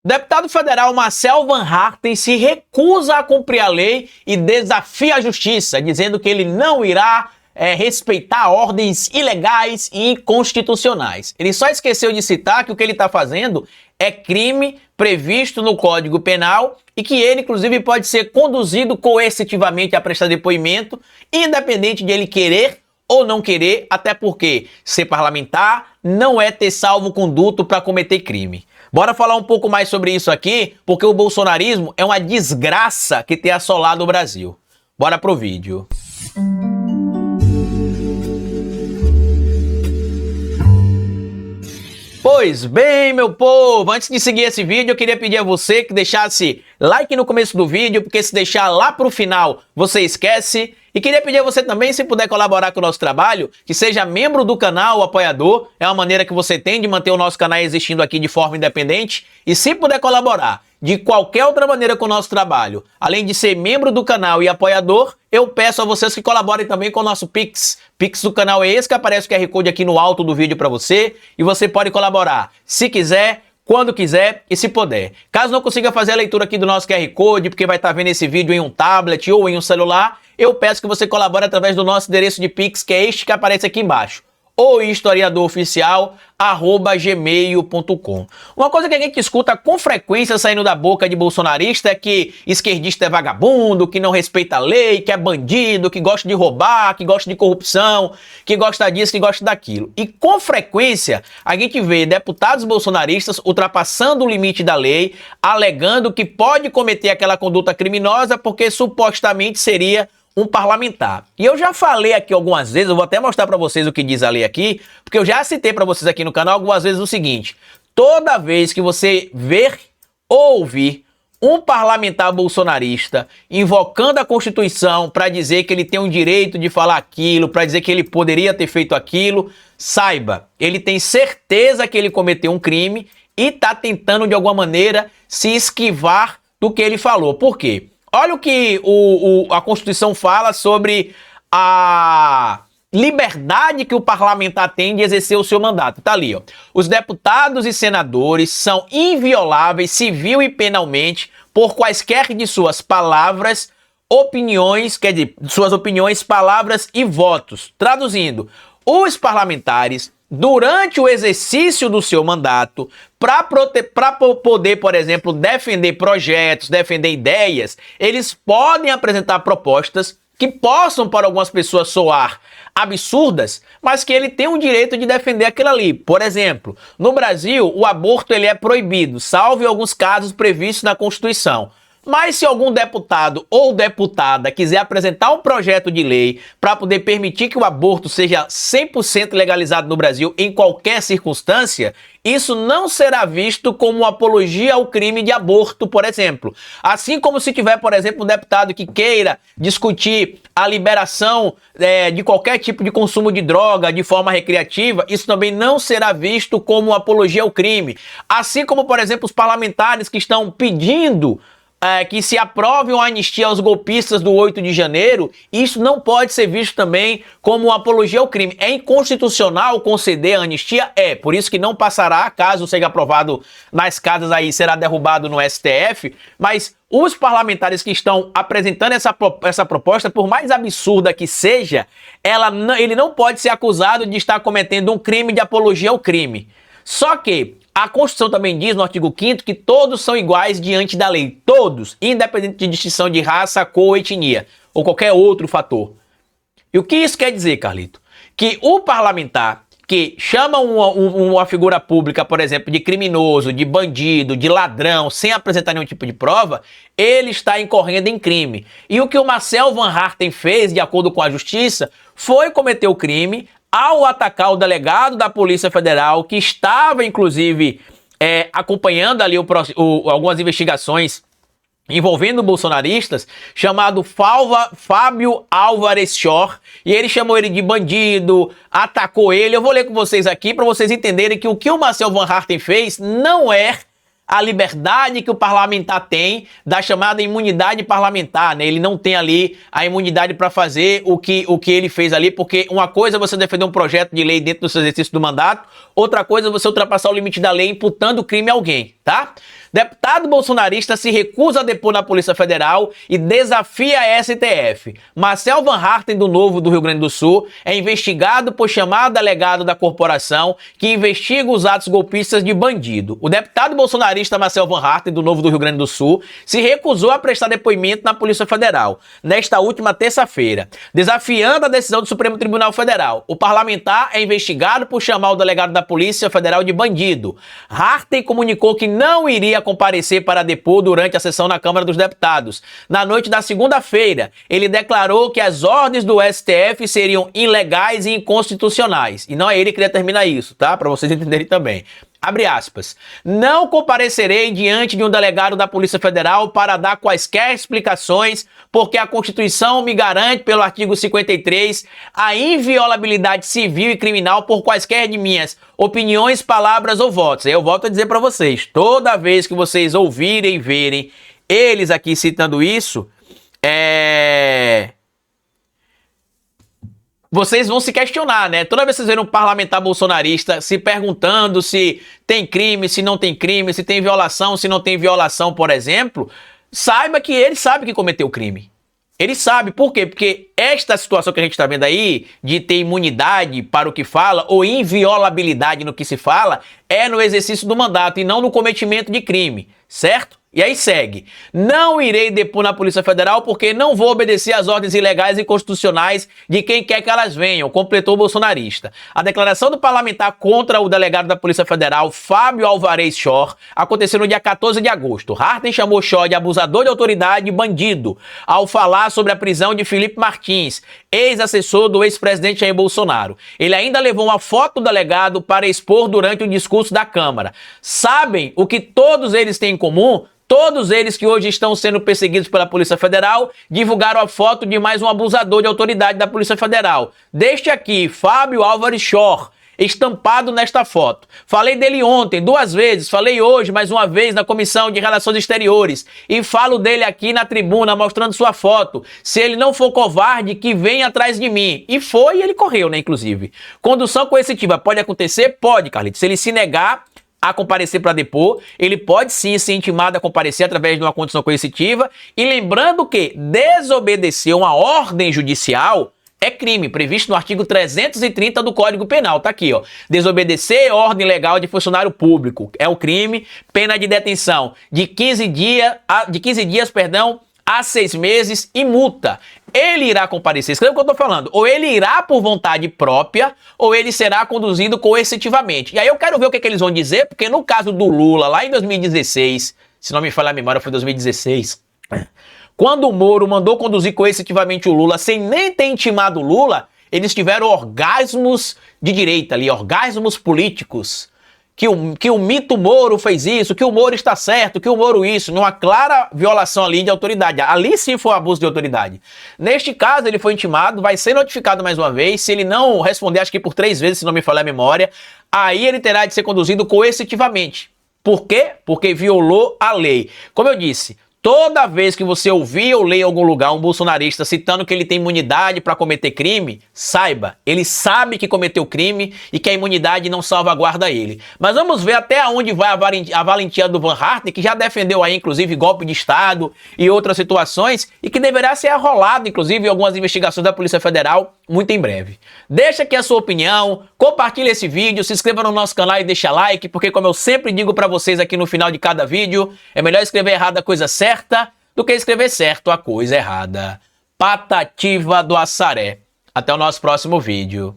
Deputado federal Marcel Van Haerten se recusa a cumprir a lei e desafia a justiça, dizendo que ele não irá respeitar ordens ilegais e inconstitucionais. Ele só esqueceu de citar que o que ele está fazendo é crime previsto no Código Penal e que ele, inclusive, pode ser conduzido coercitivamente a prestar depoimento, independente de ele querer ou não querer, até porque ser parlamentar não é ter salvo-conduto para cometer crime. Bora falar um pouco mais sobre isso aqui, porque o bolsonarismo é uma desgraça que tem assolado o Brasil. Bora pro vídeo. Pois bem, meu povo, antes de seguir esse vídeo, eu queria pedir a você que deixasse like no começo do vídeo, porque se deixar lá pro final, você esquece. E queria pedir a você também, se puder colaborar com o nosso trabalho, que seja membro do canal, apoiador. É uma maneira que você tem de manter o nosso canal existindo aqui de forma independente. E se puder colaborar de qualquer outra maneira com o nosso trabalho, além de ser membro do canal e apoiador, eu peço a vocês que colaborem também com o nosso Pix. Pix do canal é esse que aparece o QR Code aqui no alto do vídeo para você. E você pode colaborar se quiser, quando quiser e se puder. Caso não consiga fazer a leitura aqui do nosso QR Code, porque vai estar vendo esse vídeo em um tablet ou em um celular, eu peço que você colabore através do nosso endereço de Pix, que é este que aparece aqui embaixo. Ou historiadoroficial@gmail.com. Uma coisa que a gente escuta com frequência saindo da boca de bolsonarista é que esquerdista é vagabundo, que não respeita a lei, que é bandido, que gosta de roubar, que gosta de corrupção, que gosta disso, que gosta daquilo. E com frequência a gente vê deputados bolsonaristas ultrapassando o limite da lei, alegando que pode cometer aquela conduta criminosa porque supostamente seria um parlamentar. E eu já falei aqui algumas vezes, eu vou até mostrar para vocês o que diz a lei aqui, porque eu já citei para vocês aqui no canal algumas vezes o seguinte: toda vez que você ver ou ouvir um parlamentar bolsonarista invocando a Constituição para dizer que ele tem o direito de falar aquilo, para dizer que ele poderia ter feito aquilo, saiba, ele tem certeza que ele cometeu um crime e está tentando de alguma maneira se esquivar do que ele falou. Por quê? Olha o que a Constituição fala sobre a liberdade que o parlamentar tem de exercer o seu mandato. Tá ali, ó. Os deputados e senadores são invioláveis civil e penalmente por quaisquer de suas palavras, opiniões, quer dizer, suas opiniões, palavras e votos. Traduzindo, os parlamentares, durante o exercício do seu mandato, para poder, por exemplo, defender projetos, defender ideias, eles podem apresentar propostas que possam para algumas pessoas soar absurdas, mas que ele tem o direito de defender aquilo ali. Por exemplo, no Brasil, o aborto ele é proibido, salvo em alguns casos previstos na Constituição. Mas se algum deputado ou deputada quiser apresentar um projeto de lei para poder permitir que o aborto seja 100% legalizado no Brasil em qualquer circunstância, isso não será visto como apologia ao crime de aborto, por exemplo. Assim como se tiver, por exemplo, um deputado que queira discutir a liberação de qualquer tipo de consumo de droga de forma recreativa, isso também não será visto como apologia ao crime. Assim como, por exemplo, os parlamentares que estão pedindo que se aprove uma anistia aos golpistas do 8 de janeiro, isso não pode ser visto também como uma apologia ao crime. É inconstitucional conceder a anistia? Por isso que não passará, caso seja aprovado nas casas aí, será derrubado no STF, mas os parlamentares que estão apresentando essa proposta, por mais absurda que seja, ele não pode ser acusado de estar cometendo um crime de apologia ao crime. Só que a Constituição também diz, no artigo 5º, que todos são iguais diante da lei. Todos, independente de distinção de raça, cor, etnia ou qualquer outro fator. E o que isso quer dizer, Carlito? Que o parlamentar que chama uma figura pública, por exemplo, de criminoso, de bandido, de ladrão, sem apresentar nenhum tipo de prova, ele está incorrendo em crime. E o que o Marcel Van Haerten fez, de acordo com a justiça, foi cometer o crime ao atacar o delegado da Polícia Federal, que estava, inclusive, acompanhando ali algumas investigações envolvendo bolsonaristas, chamado Fábio Álvares Shor, e ele chamou ele de bandido, atacou ele. Eu vou ler com vocês aqui para vocês entenderem que o que o Marcel Van Haerten fez não é a liberdade que o parlamentar tem da chamada imunidade parlamentar, né? Ele não tem ali a imunidade para fazer o que ele fez ali, porque uma coisa é você defender um projeto de lei dentro do seu exercício do mandato, outra coisa é você ultrapassar o limite da lei imputando crime a alguém, tá? Deputado bolsonarista se recusa a depor na Polícia Federal e desafia a STF. Marcel Van Harten, do Novo do Rio Grande do Sul, é investigado por chamado delegado da corporação que investiga os atos golpistas de bandido. O deputado bolsonarista Marcel Van Harten, do Novo do Rio Grande do Sul, se recusou a prestar depoimento na Polícia Federal nesta última terça-feira, desafiando a decisão do Supremo Tribunal Federal. O parlamentar é investigado por chamar o delegado da Polícia Federal de bandido. Harten comunicou que não iria comparecer para depor durante a sessão na Câmara dos Deputados. Na noite da segunda-feira, ele declarou que as ordens do STF seriam ilegais e inconstitucionais. E não é ele que determina isso, tá? Para vocês entenderem também. Abre aspas. Não comparecerei diante de um delegado da Polícia Federal para dar quaisquer explicações, porque a Constituição me garante, pelo artigo 53, a inviolabilidade civil e criminal por quaisquer de minhas opiniões, palavras ou votos. Eu volto a dizer para vocês, toda vez que vocês ouvirem e verem eles aqui citando isso, vocês vão se questionar, né? Toda vez que vocês verem um parlamentar bolsonarista se perguntando se tem crime, se não tem crime, se tem violação, se não tem violação, por exemplo, saiba que ele sabe que cometeu crime. Ele sabe. Por quê? Porque esta situação que a gente está vendo aí, de ter imunidade para o que fala, ou inviolabilidade no que se fala, é no exercício do mandato e não no cometimento de crime, certo? E aí segue. Não irei depor na Polícia Federal porque não vou obedecer às ordens ilegais e inconstitucionais de quem quer que elas venham, completou o bolsonarista. A declaração do parlamentar contra o delegado da Polícia Federal, Fábio Alvarez Shor, aconteceu no dia 14 de agosto. Harten chamou Shor de abusador de autoridade e bandido ao falar sobre a prisão de Felipe Martins, ex-assessor do ex-presidente Jair Bolsonaro. Ele ainda levou uma foto do delegado para expor durante o discurso da Câmara. Sabem o que todos eles têm em comum? Todos eles que hoje estão sendo perseguidos pela Polícia Federal divulgaram a foto de mais um abusador de autoridade da Polícia Federal. Deste aqui, Fábio Álvares Shor, estampado nesta foto. Falei dele ontem, 2 vezes, falei hoje mais uma vez na Comissão de Relações Exteriores e falo dele aqui na tribuna mostrando sua foto. Se ele não for covarde, que venha atrás de mim. E foi, e ele correu, né, inclusive. Condução coercitiva pode acontecer? Pode, Carlito. Se ele se negar a comparecer para depor, ele pode sim ser intimado a comparecer através de uma condição coercitiva. E lembrando que desobedecer uma ordem judicial é crime, previsto no artigo 330 do Código Penal. Tá aqui, ó. Desobedecer ordem legal de funcionário público é o crime, pena de detenção de 15 dias, a 6 meses e multa. Ele irá comparecer, escreva o que eu tô falando, ou ele irá por vontade própria, ou ele será conduzido coercitivamente. E aí eu quero ver o que eles vão dizer, porque no caso do Lula, lá em 2016, se não me falha a memória, foi 2016, quando o Moro mandou conduzir coercitivamente o Lula, sem nem ter intimado o Lula, eles tiveram orgasmos de direita ali, orgasmos políticos. Que o mito Moro fez isso, que o Moro está certo, que o Moro isso, numa clara violação ali de autoridade. Ali sim foi um abuso de autoridade. Neste caso, ele foi intimado, vai ser notificado mais uma vez. Se ele não responder, acho que por 3 vezes, se não me falhar a memória, aí ele terá de ser conduzido coercitivamente. Por quê? Porque violou a lei. Como eu disse, toda vez que você ouvir ou ler em algum lugar um bolsonarista citando que ele tem imunidade para cometer crime, saiba, ele sabe que cometeu crime e que a imunidade não salvaguarda ele. Mas vamos ver até onde vai a valentia do Van Harten, que já defendeu aí, inclusive, golpe de Estado e outras situações, e que deverá ser arrolado, inclusive, em algumas investigações da Polícia Federal muito em breve. Deixa aqui a sua opinião, compartilhe esse vídeo, se inscreva no nosso canal e deixa like, porque como eu sempre digo para vocês aqui no final de cada vídeo, é melhor escrever errado a coisa certa do que escrever certo a coisa errada. Patativa do Assaré. Até o nosso próximo vídeo.